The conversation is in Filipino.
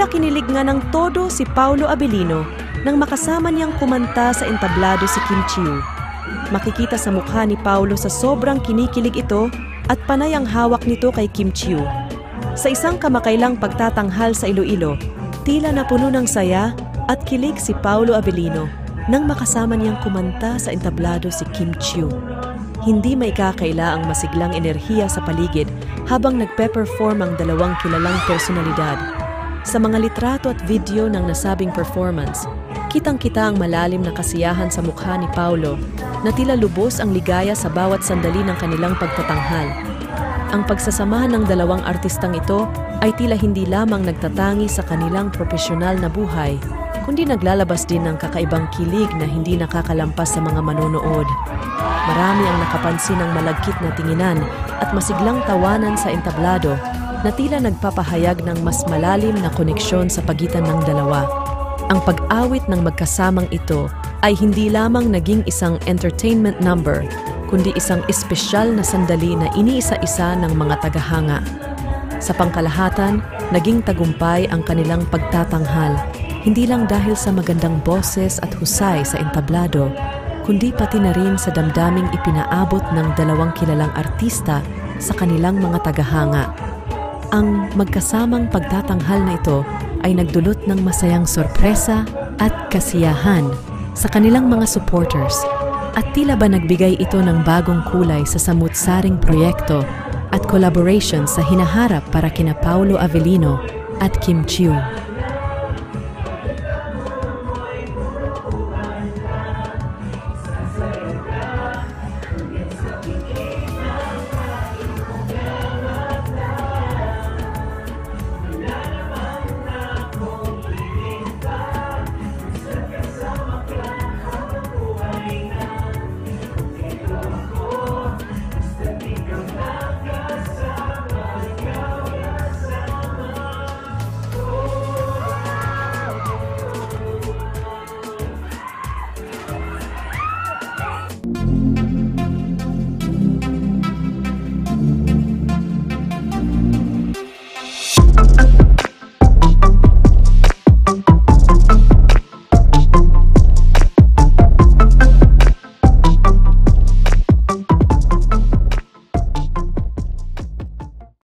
Tila kinilig nga ng todo si Paulo Abilino nang makasama niyang kumanta sa entablado si Kim Chiu. Makikita sa mukha ni Paulo sa sobrang kinikilig ito at panay ang hawak nito kay Kim Chiu. Sa isang kamakailang pagtatanghal sa Iloilo, tila napuno ng saya at kilig si Paulo Abilino nang makasama niyang kumanta sa entablado si Kim Chiu. Hindi may kakaila ang masiglang enerhiya sa paligid habang nagpe-perform ang dalawang kilalang personalidad. Sa mga litrato at video ng nasabing performance, kitang-kita ang malalim na kasiyahan sa mukha ni Paulo na tila lubos ang ligaya sa bawat sandali ng kanilang pagtatanghal. Ang pagsasamahan ng dalawang artistang ito ay tila hindi lamang nagtatangi sa kanilang profesional na buhay, kundi naglalabas din ng kakaibang kilig na hindi nakakalampas sa mga manonood. Marami ang nakapansin ng malagkit na tinginan at masiglang tawanan sa entablado na tila nagpapahayag ng mas malalim na koneksyon sa pagitan ng dalawa. Ang pag-awit ng magkasamang ito ay hindi lamang naging isang entertainment number, kundi isang espesyal na sandali na iniisa-isa ng mga tagahanga. Sa pangkalahatan, naging tagumpay ang kanilang pagtatanghal, hindi lang dahil sa magandang boses at husay sa entablado, kundi pati na rin sa damdaming ipinaabot ng dalawang kilalang artista sa kanilang mga tagahanga. Ang magkasamang pagtatanghal na ito ay nagdulot ng masayang sorpresa at kasiyahan sa kanilang mga supporters at tila ba nagbigay ito ng bagong kulay sa samut-saring proyekto at collaboration sa hinaharap para kina Paulo Abilino at Kim Chiu.